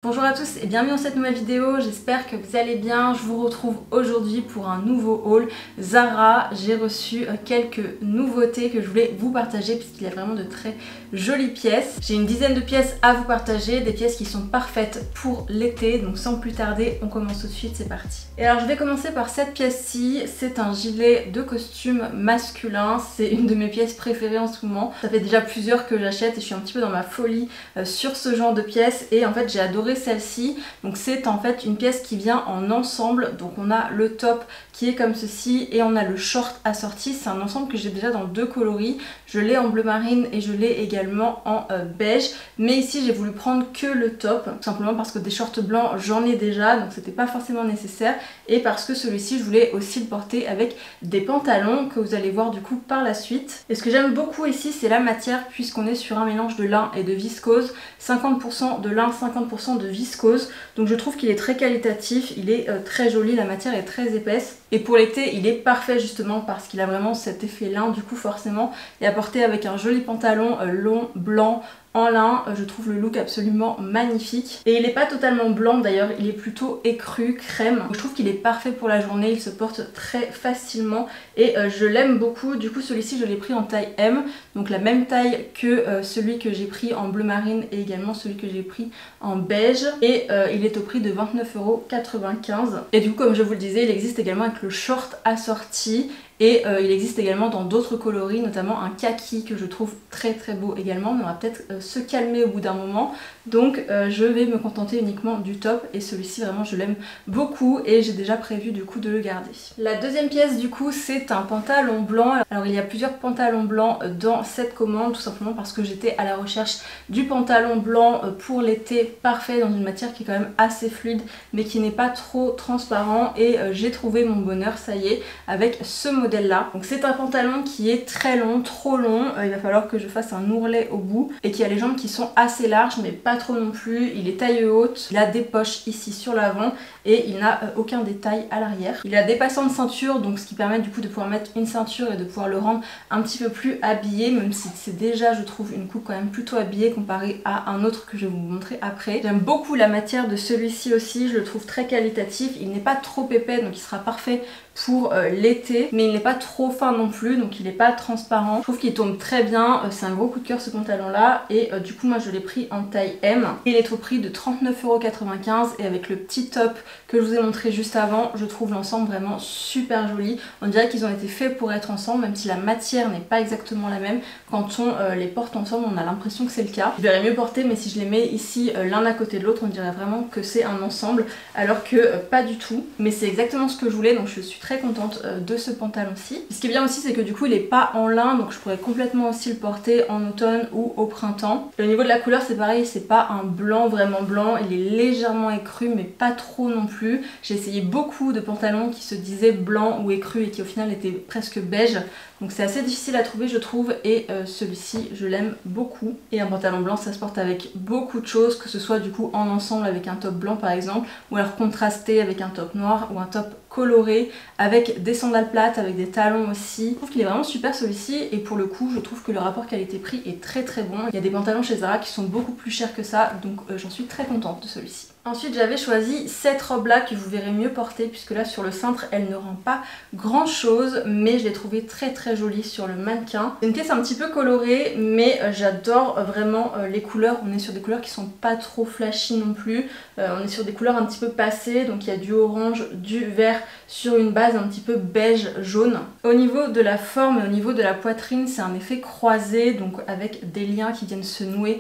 Bonjour à tous et bienvenue dans cette nouvelle vidéo, j'espère que vous allez bien. Je vous retrouve aujourd'hui pour un nouveau haul Zara. J'ai reçu quelques nouveautés que je voulais vous partager puisqu'il y a vraiment de très jolies pièces. J'ai une dizaine de pièces à vous partager, des pièces qui sont parfaites pour l'été, donc sans plus tarder, on commence tout de suite, c'est parti. Et alors je vais commencer par cette pièce-ci, c'est un gilet de costume masculin, c'est une de mes pièces préférées en ce moment. Ça fait déjà plusieurs que j'achète et je suis un petit peu dans ma folie sur ce genre de pièces et en fait j'ai adoré celle-ci. Donc c'est en fait une pièce qui vient en ensemble, donc on a le top qui est comme ceci et on a le short assorti. C'est un ensemble que j'ai déjà dans deux coloris, je l'ai en bleu marine et je l'ai également en beige, mais ici j'ai voulu prendre que le top, tout simplement parce que des shorts blancs j'en ai déjà, donc c'était pas forcément nécessaire, et parce que celui-ci je voulais aussi le porter avec des pantalons que vous allez voir du coup par la suite. Et ce que j'aime beaucoup ici c'est la matière, puisqu'on est sur un mélange de lin et de viscose, 50% de lin, 50% de viscose, donc je trouve qu'il est très qualitatif, il est très joli, la matière est très épaisse et pour l'été il est parfait justement parce qu'il a vraiment cet effet lin du coup forcément, et à porter avec un joli pantalon long blanc en lin, je trouve le look absolument magnifique. Et il n'est pas totalement blanc d'ailleurs, il est plutôt écru, crème. Donc je trouve qu'il est parfait pour la journée, il se porte très facilement et je l'aime beaucoup. Du coup celui-ci je l'ai pris en taille M, donc la même taille que celui que j'ai pris en bleu marine et également celui que j'ai pris en beige. Et il est au prix de 29,95 €. Et du coup comme je vous le disais, il existe également avec le short assorti. Et il existe également dans d'autres coloris, notamment un kaki que je trouve très très beau également, mais on va peut-être se calmer au bout d'un moment. Donc je vais me contenter uniquement du top et celui-ci vraiment je l'aime beaucoup et j'ai déjà prévu du coup de le garder. La deuxième pièce du coup c'est un pantalon blanc. Alors il y a plusieurs pantalons blancs dans cette commande, tout simplement parce que j'étais à la recherche du pantalon blanc pour l'été parfait dans une matière qui est quand même assez fluide mais qui n'est pas trop transparent, et j'ai trouvé mon bonheur, ça y est, avec ce modèle là. Donc c'est un pantalon qui est très long, trop long, il va falloir que je fasse un ourlet au bout, et qui a les jambes qui sont assez larges mais pas trop non plus. Il est taille haute, il a des poches ici sur l'avant et il n'a aucun détail à l'arrière. Il a des passants de ceinture, donc ce qui permet du coup de pouvoir mettre une ceinture et de pouvoir le rendre un petit peu plus habillé, même si c'est déjà je trouve une coupe quand même plutôt habillée comparé à un autre que je vais vous montrer après. J'aime beaucoup la matière de celui-ci aussi, je le trouve très qualitatif, il n'est pas trop épais donc il sera parfait pour l'été, mais il n'est pas trop fin non plus, donc il n'est pas transparent. Je trouve qu'il tombe très bien, c'est un gros coup de cœur ce pantalon là, et du coup moi je l'ai pris en taille M. Il est au prix de 39,95 € et avec le petit top que je vous ai montré juste avant, je trouve l'ensemble vraiment super joli. On dirait qu'ils ont été faits pour être ensemble, même si la matière n'est pas exactement la même. Quand on les porte ensemble, on a l'impression que c'est le cas. Je verrais mieux porter, mais si je les mets ici l'un à côté de l'autre, on dirait vraiment que c'est un ensemble, alors que pas du tout. Mais c'est exactement ce que je voulais, donc je suis très contente de ce pantalon-ci. Ce qui est bien aussi, c'est que du coup il est pas en lin, donc je pourrais complètement aussi le porter en automne ou au printemps. Et au niveau de la couleur c'est pareil, c'est pas un blanc vraiment blanc, il est légèrement écru mais pas trop non plus. J'ai essayé beaucoup de pantalons qui se disaient blanc ou écru et qui au final étaient presque beige, donc c'est assez difficile à trouver je trouve, et celui-ci je l'aime beaucoup. Et un pantalon blanc ça se porte avec beaucoup de choses, que ce soit du coup en ensemble avec un top blanc par exemple, ou alors contrasté avec un top noir ou un top coloré avec des sandales plates, avec des talons aussi. Je trouve qu'il est vraiment super celui-ci, et pour le coup je trouve que le rapport qualité-prix est très très bon. Il y a des pantalons chez Zara qui sont beaucoup plus chers que ça, donc j'en suis très contente de celui-ci. Ensuite j'avais choisi cette robe là que vous verrez mieux porter, puisque là sur le cintre elle ne rend pas grand chose, mais je l'ai trouvée très très jolie sur le mannequin. C'est une pièce un petit peu colorée, mais j'adore vraiment les couleurs. On est sur des couleurs qui sont pas trop flashy non plus, on est sur des couleurs un petit peu passées, donc il y a du orange, du vert sur une base un petit peu beige jaune. Au niveau de la forme et au niveau de la poitrine c'est un effet croisé, donc avec des liens qui viennent se nouer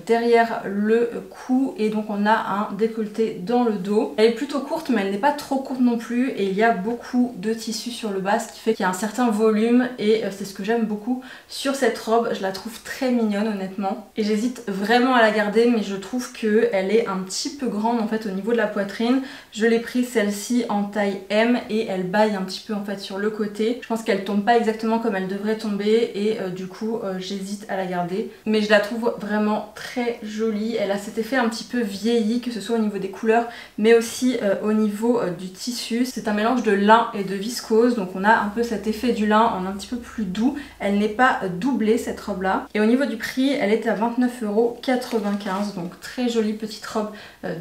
derrière le cou, et donc on a un décolleté dans le dos. Elle est plutôt courte mais elle n'est pas trop courte non plus, et il y a beaucoup de tissu sur le bas, ce qui fait qu'il y a un certain volume, et c'est ce que j'aime beaucoup sur cette robe. Je la trouve très mignonne honnêtement, et j'hésite vraiment à la garder, mais je trouve qu'elle est un petit peu grande en fait au niveau de la poitrine. Je l'ai pris celle-ci en taille M et elle baille un petit peu en fait sur le côté. Je pense qu'elle tombe pas exactement comme elle devrait tomber, et du coup j'hésite à la garder, mais je la trouve vraiment très jolie. Elle a cet effet un petit peu vieilli, que ce soit au niveau des couleurs mais aussi au niveau du tissu. C'est un mélange de lin et de viscose, donc on a un peu cet effet du lin en un petit peu plus doux. Elle n'est pas doublée cette robe là. Et au niveau du prix, elle est à 29,95 €, donc très jolie petite robe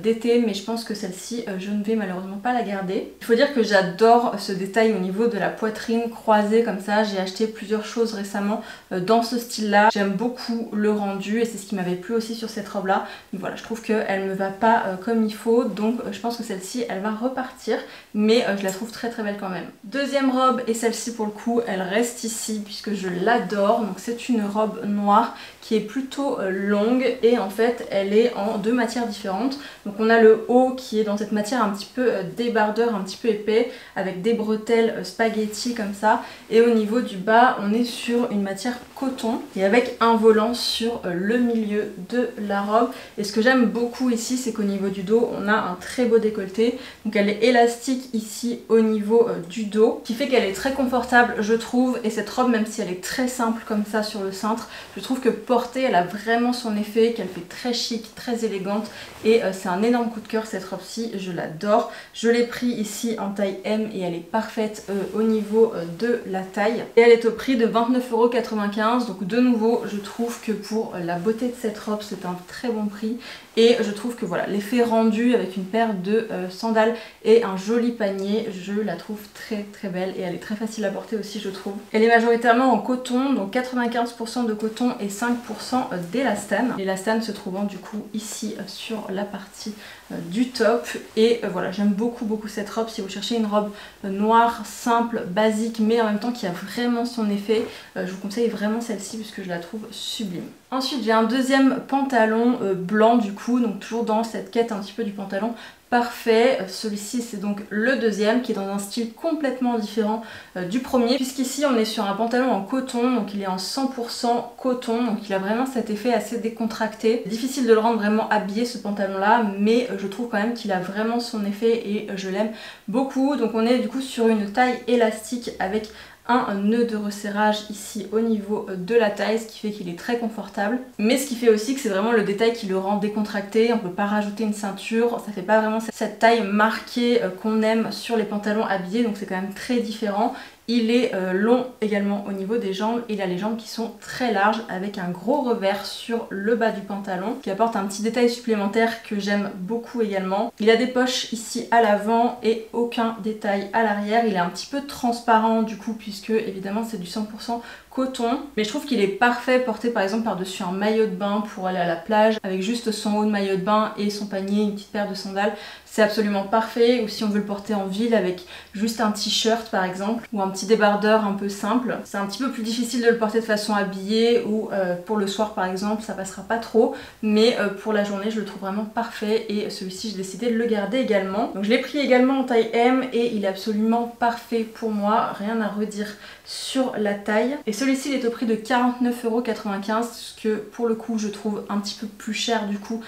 d'été, mais je pense que celle-ci je ne vais malheureusement pas la garder. Il faut dire que j'adore ce détail au niveau de la poitrine croisée comme ça. J'ai acheté plusieurs choses récemment dans ce style là. J'aime beaucoup le rendu et c'est ce qui m'avait plu aussi sur cette robe là. Donc voilà, je trouve qu'elle me va pas comme il faut, donc je pense que celle-ci elle va repartir, mais je la trouve très très belle quand même. Deuxième robe, et celle-ci pour le coup elle reste ici puisque je l'adore. Donc c'est une robe noire qui est plutôt longue et en fait elle est en deux matières différentes. Donc on a le haut qui est dans cette matière un petit peu débardeur, un petit peu épais avec des bretelles spaghetti comme ça, et au niveau du bas on est sur une matière coton et avec un volant sur le milieu de la robe. Et ce que j'aime beaucoup ici, c'est qu'au niveau du dos on a un très beau décolleté, donc elle est élastique ici au niveau du dos, qui fait qu'elle est très confortable je trouve. Et cette robe, même si elle est très simple comme ça sur le cintre, je trouve que portée elle a vraiment son effet, qu'elle fait très chic, très élégante, et c'est un énorme coup de cœur cette robe-ci, je l'adore. Je l'ai pris ici en taille M et elle est parfaite au niveau de la taille, et elle est au prix de 29,95 €. donc de nouveau je trouve que pour la beauté de cette robe c'est un très bon prix, et je trouve que voilà, l'effet rendu avec une paire de sandales et un joli panier, je la trouve très très belle, et elle est très facile à porter aussi je trouve. Elle est majoritairement en coton, donc 95% de coton et 5% d'élastane. L'élastane se trouvant du coup ici sur la partie du top, et voilà, j'aime beaucoup cette robe. Si vous cherchez une robe noire, simple, basique, mais en même temps qui a vraiment son effet, je vous conseille vraiment celle-ci puisque je la trouve sublime. Ensuite j'ai un deuxième pantalon blanc du coup, donc toujours dans cette quête un petit peu du pantalon parfait. Celui-ci c'est donc le deuxième qui est dans un style complètement différent du premier, puisqu'ici on est sur un pantalon en coton, donc il est en 100% coton, donc il a vraiment cet effet assez décontracté. Difficile de le rendre vraiment habillé ce pantalon là, mais je trouve quand même qu'il a vraiment son effet et je l'aime beaucoup. Donc on est du coup sur une taille élastique avec un nœud de resserrage ici au niveau de la taille, ce qui fait qu'il est très confortable, mais ce qui fait aussi que c'est vraiment le détail qui le rend décontracté. On peut pas rajouter une ceinture, ça fait pas vraiment cette taille marquée qu'on aime sur les pantalons habillés, donc c'est quand même très différent. Il est long également au niveau des jambes, il a les jambes qui sont très larges avec un gros revers sur le bas du pantalon qui apporte un petit détail supplémentaire que j'aime beaucoup également. Il a des poches ici à l'avant et aucun détail à l'arrière. Il est un petit peu transparent du coup puisque évidemment c'est du 100% coton, mais je trouve qu'il est parfait porté par exemple par-dessus un maillot de bain pour aller à la plage avec juste son haut de maillot de bain et son panier, une petite paire de sandales. C'est absolument parfait. Ou si on veut le porter en ville avec juste un t-shirt par exemple, ou un petit débardeur un peu simple. C'est un petit peu plus difficile de le porter de façon habillée, ou pour le soir par exemple ça passera pas trop, mais pour la journée je le trouve vraiment parfait, et celui-ci j'ai décidé de le garder également. Donc je l'ai pris également en taille M et il est absolument parfait pour moi, rien à redire sur la taille. Et celui-ci il est au prix de 49,95 €, ce que pour le coup je trouve un petit peu plus cher du coup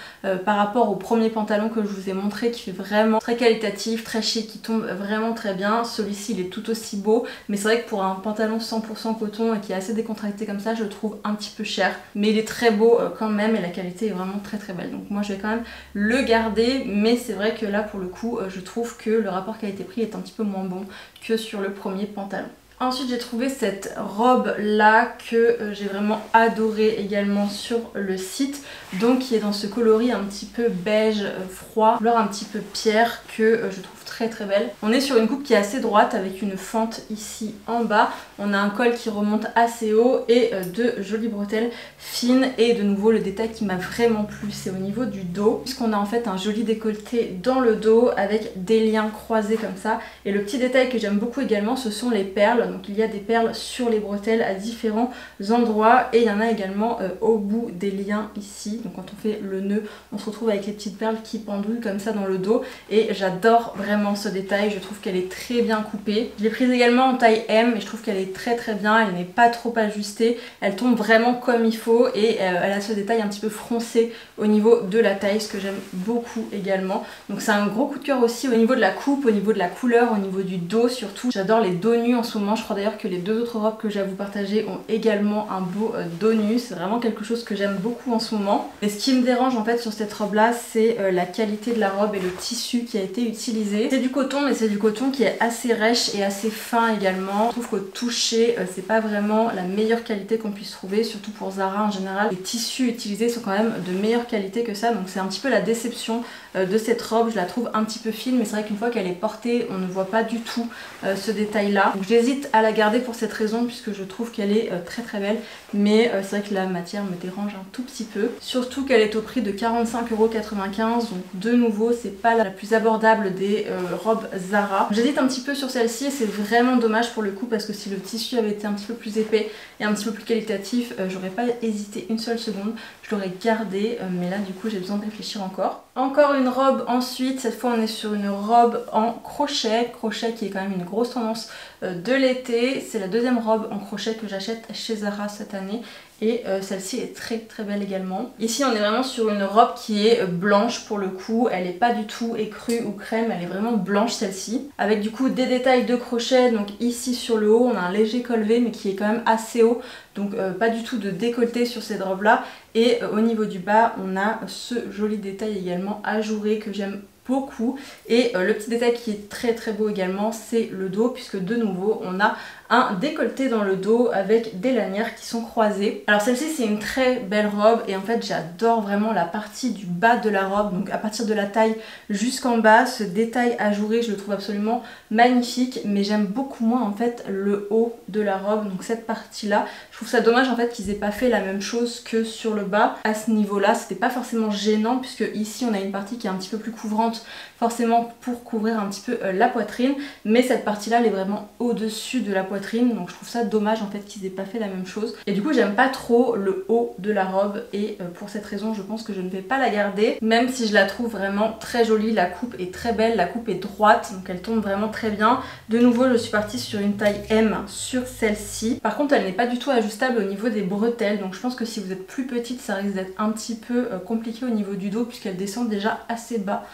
par rapport au premier pantalon que je vous ai montré, qui fait vraiment très qualitatif, très chic, qui tombe vraiment très bien. Celui-ci il est tout aussi beau, mais c'est vrai que pour un pantalon 100% coton et qui est assez décontracté comme ça, je le trouve un petit peu cher, mais il est très beau quand même et la qualité est vraiment très très belle. Donc moi je vais quand même le garder, mais c'est vrai que là pour le coup je trouve que le rapport qualité-prix est un petit peu moins bon que sur le premier pantalon. Ensuite j'ai trouvé cette robe là que j'ai vraiment adoré également sur le site, donc qui est dans ce coloris un petit peu beige froid, couleur un petit peu pierre, que je trouve très très belle. On est sur une coupe qui est assez droite avec une fente ici en bas. On a un col qui remonte assez haut et de jolies bretelles fines, et de nouveau le détail qui m'a vraiment plu c'est au niveau du dos, puisqu'on a en fait un joli décolleté dans le dos avec des liens croisés comme ça. Et le petit détail que j'aime beaucoup également ce sont les perles, donc il y a des perles sur les bretelles à différents endroits, et il y en a également au bout des liens ici. Donc quand on fait le nœud on se retrouve avec les petites perles qui pendouillent comme ça dans le dos, et j'adore vraiment vraiment ce détail, je trouve qu'elle est très bien coupée. Je l'ai prise également en taille M et je trouve qu'elle est très bien, elle n'est pas trop ajustée, elle tombe vraiment comme il faut et elle a ce détail un petit peu froncé au niveau de la taille, ce que j'aime beaucoup également. Donc c'est un gros coup de cœur aussi au niveau de la coupe, au niveau de la couleur, au niveau du dos surtout. J'adore les dos nus en ce moment, je crois d'ailleurs que les deux autres robes que j'ai à vous partager ont également un beau dos nu, c'est vraiment quelque chose que j'aime beaucoup en ce moment. Et ce qui me dérange en fait sur cette robe là, c'est la qualité de la robe et le tissu qui a été utilisé. C'est du coton, mais c'est du coton qui est assez rêche et assez fin également. Je trouve qu'au toucher, c'est pas vraiment la meilleure qualité qu'on puisse trouver, surtout pour Zara en général. Les tissus utilisés sont quand même de meilleure qualité que ça, donc c'est un petit peu la déception de cette robe. Je la trouve un petit peu fine, mais c'est vrai qu'une fois qu'elle est portée, on ne voit pas du tout ce détail là. Donc j'hésite à la garder pour cette raison, puisque je trouve qu'elle est très belle, mais c'est vrai que la matière me dérange un tout petit peu. Surtout qu'elle est au prix de 45,95 €, donc de nouveau c'est pas la plus abordable des robes Zara. J'hésite un petit peu sur celle-ci et c'est vraiment dommage pour le coup, parce que si le tissu avait été un petit peu plus épais et un petit peu plus qualitatif, j'aurais pas hésité une seule seconde, je l'aurais gardée, mais là du coup j'ai besoin de réfléchir encore. Encore une robe ensuite, cette fois on est sur une robe en crochet qui est quand même une grosse tendance de l'été. C'est la deuxième robe en crochet que j'achète chez Zara cette année. Et celle-ci est très belle également. Ici on est vraiment sur une robe qui est blanche pour le coup, elle n'est pas du tout écrue ou crème, elle est vraiment blanche celle-ci. Avec du coup des détails de crochet, donc ici sur le haut on a un léger col V mais qui est quand même assez haut, donc pas du tout de décolleté sur cette robe là. Et au niveau du bas on a ce joli détail également ajouré que j'aime beaucoup. Et le petit détail qui est très beau également, c'est le dos, puisque de nouveau on a un décolleté dans le dos avec des lanières qui sont croisées. Alors celle-ci c'est une très belle robe et en fait j'adore vraiment la partie du bas de la robe, donc à partir de la taille jusqu'en bas, ce détail ajouré je le trouve absolument magnifique, mais j'aime beaucoup moins en fait le haut de la robe, donc cette partie là. Je trouve ça dommage en fait qu'ils aient pas fait la même chose que sur le bas. À ce niveau là c'était pas forcément gênant, puisque ici on a une partie qui est un petit peu plus couvrante, forcément pour couvrir un petit peu la poitrine, mais cette partie là elle est vraiment au-dessus de la poitrine, donc je trouve ça dommage en fait qu'ils aient pas fait la même chose. Et du coup j'aime pas trop le haut de la robe et pour cette raison je pense que je ne vais pas la garder, même si je la trouve vraiment très jolie. La coupe est très belle, la coupe est droite, donc elle tombe vraiment très bien. De nouveau je suis partie sur une taille M sur celle-ci. Par contre elle n'est pas du tout ajustable au niveau des bretelles, donc je pense que si vous êtes plus petite ça risque d'être un petit peu compliqué au niveau du dos, puisqu'elle descend déjà assez bas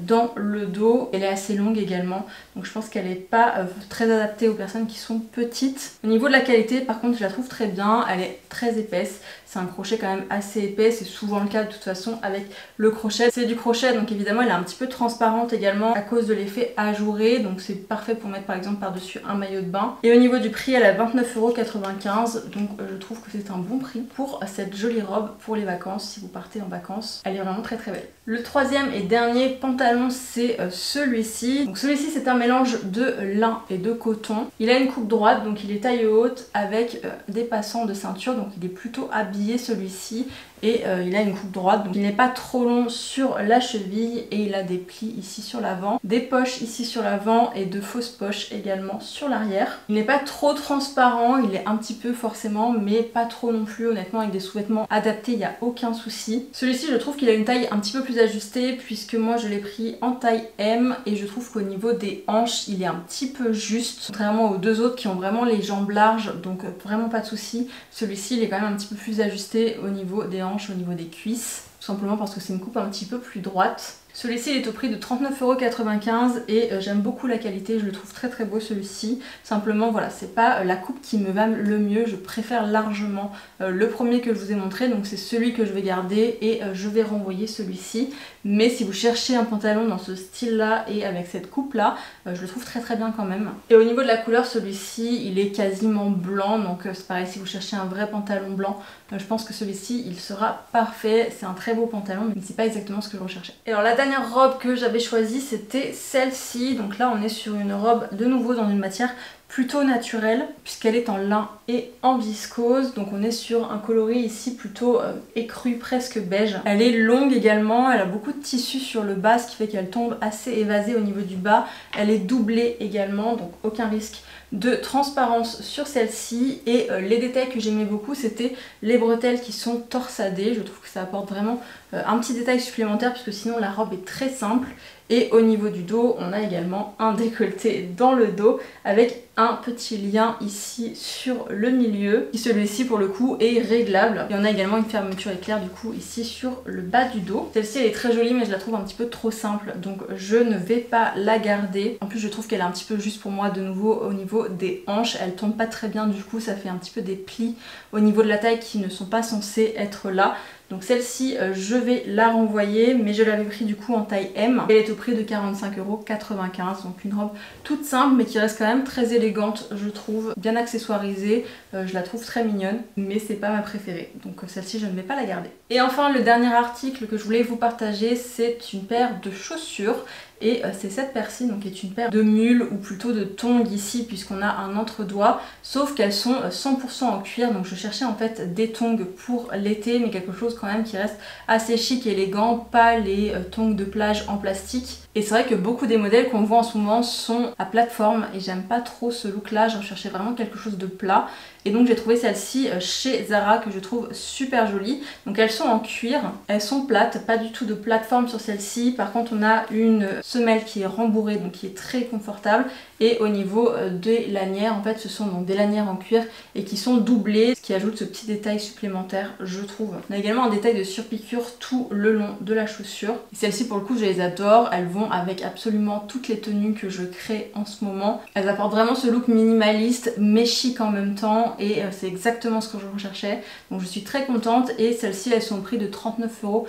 dans le dos. Elle est assez longue également, donc je pense qu'elle n'est pas très adaptée aux personnes qui sont petites. Au niveau de la qualité par contre je la trouve très bien, elle est très épaisse, c'est un crochet quand même assez épais, c'est souvent le cas de toute façon avec le crochet. C'est du crochet donc évidemment elle est un petit peu transparente également à cause de l'effet ajouré, donc c'est parfait pour mettre par exemple par dessus un maillot de bain. Et au niveau du prix elle est à 29,95 €, donc je trouve que c'est un bon prix pour cette jolie robe pour les vacances. Si vous partez en vacances, elle est vraiment très belle. Le troisième et dernier pantalon c'est celui-ci. Donc celui-ci c'est un mélange de lin et de coton. Il a une coupe droite, donc il est taille haute avec des passants de ceinture, donc il est plutôt habillé celui-ci. Et il a une coupe droite, donc il n'est pas trop long sur la cheville et il a des plis ici sur l'avant, des poches ici sur l'avant et de fausses poches également sur l'arrière. Il n'est pas trop transparent, il est un petit peu forcément, mais pas trop non plus. Honnêtement avec des sous-vêtements adaptés il n'y a aucun souci. Celui-ci je trouve qu'il a une taille un petit peu plus ajustée, puisque moi je l'ai pris en taille M et je trouve qu'au niveau des hanches il est un petit peu juste, contrairement aux deux autres qui ont vraiment les jambes larges, donc vraiment pas de souci. Celui-ci il est quand même un petit peu plus ajusté au niveau des hanches, au niveau des cuisses, tout simplement parce que c'est une coupe un petit peu plus droite. Celui-ci il est au prix de 39,95 € et j'aime beaucoup la qualité, je le trouve très beau celui-ci. Simplement voilà, c'est pas la coupe qui me va le mieux, je préfère largement le premier que je vous ai montré, donc c'est celui que je vais garder et je vais renvoyer celui-ci. Mais si vous cherchez un pantalon dans ce style là et avec cette coupe là, je le trouve très bien quand même. Et au niveau de la couleur, celui-ci il est quasiment blanc, donc c'est pareil, si vous cherchez un vrai pantalon blanc, je pense que celui-ci il sera parfait. C'est un très beau pantalon, mais c'est pas exactement ce que je recherchais. Et alors la dernière robe que j'avais choisie c'était celle-ci. Donc là on est sur une robe de nouveau dans une matière plutôt naturelle puisqu'elle est en lin et en viscose. Donc on est sur un coloris ici plutôt écru, presque beige. Elle est longue également, elle a beaucoup de tissu sur le bas, ce qui fait qu'elle tombe assez évasée au niveau du bas. Elle est doublée également, donc aucun risque de transparence sur celle-ci. Et les détails que j'aimais beaucoup, c'était les bretelles qui sont torsadées. Je trouve que ça apporte vraiment un petit détail supplémentaire puisque sinon la robe est très simple. Et au niveau du dos, on a également un décolleté dans le dos avec un petit lien ici sur le milieu, qui celui-ci pour le coup est réglable. Et on a également une fermeture éclair du coup ici sur le bas du dos. Celle-ci elle est très jolie mais je la trouve un petit peu trop simple, donc je ne vais pas la garder. En plus je trouve qu'elle est un petit peu juste pour moi de nouveau au niveau des hanches. Elle tombe pas très bien, du coup ça fait un petit peu des plis au niveau de la taille qui ne sont pas censés être là. Donc celle-ci, je vais la renvoyer, mais je l'avais pris du coup en taille M. Elle est au prix de 45,95 €, donc une robe toute simple, mais qui reste quand même très élégante, je trouve, bien accessoirisée. Je la trouve très mignonne, mais c'est pas ma préférée. Donc celle-ci, je ne vais pas la garder. Et enfin, le dernier article que je voulais vous partager, c'est une paire de chaussures. Et c'est cette paire-ci, donc qui est une paire de mules ou plutôt de tongs ici puisqu'on a un entre-doigt, sauf qu'elles sont 100% en cuir. Donc je cherchais en fait des tongs pour l'été, mais quelque chose quand même qui reste assez chic et élégant, pas les tongs de plage en plastique. Et c'est vrai que beaucoup des modèles qu'on voit en ce moment sont à plateforme et j'aime pas trop ce look là, je cherchais vraiment quelque chose de plat. Et donc j'ai trouvé celle-ci chez Zara que je trouve super jolie. Donc elles sont en cuir, elles sont plates, pas du tout de plateforme sur celle-ci. Par contre on a une semelle qui est rembourrée, donc qui est très confortable. Et au niveau des lanières, en fait ce sont donc des lanières en cuir et qui sont doublées, ce qui ajoute ce petit détail supplémentaire je trouve. On a également un détail de surpiqûre tout le long de la chaussure. Et celles-ci pour le coup je les adore, elles vont avec absolument toutes les tenues que je crée en ce moment. Elles apportent vraiment ce look minimaliste mais chic en même temps et c'est exactement ce que je recherchais. Donc je suis très contente et celles-ci elles sont au prix de 39,95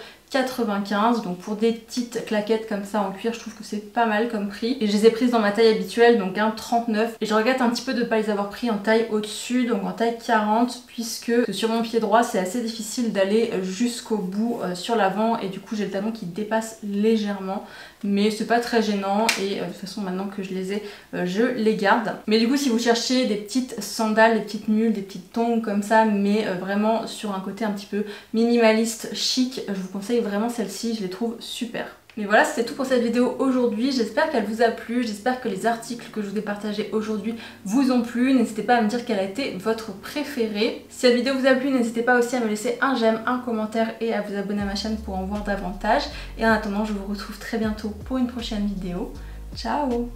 €. Donc pour des petites claquettes comme ça en cuir, je trouve que c'est pas mal comme prix. Et je les ai prises dans ma taille habituelle, donc un 39. Et je regrette un petit peu de ne pas les avoir pris en taille au-dessus, donc en taille 40, puisque sur mon pied droit c'est assez difficile d'aller jusqu'au bout sur l'avant et du coup j'ai le talon qui dépasse légèrement. Mais c'est pas très gênant et de toute façon maintenant que je les ai, je les garde. Mais du coup si vous cherchez des petites sandales, des petites mules, des petites tongs comme ça, mais vraiment sur un côté un petit peu minimaliste, chic, je vous conseille vraiment celle-ci, je les trouve super. Mais voilà, c'était tout pour cette vidéo aujourd'hui. J'espère qu'elle vous a plu, j'espère que les articles que je vous ai partagés aujourd'hui vous ont plu. N'hésitez pas à me dire quel a été votre préféré. Si cette vidéo vous a plu, n'hésitez pas aussi à me laisser un j'aime, un commentaire et à vous abonner à ma chaîne pour en voir davantage. Et en attendant, je vous retrouve très bientôt pour une prochaine vidéo. Ciao!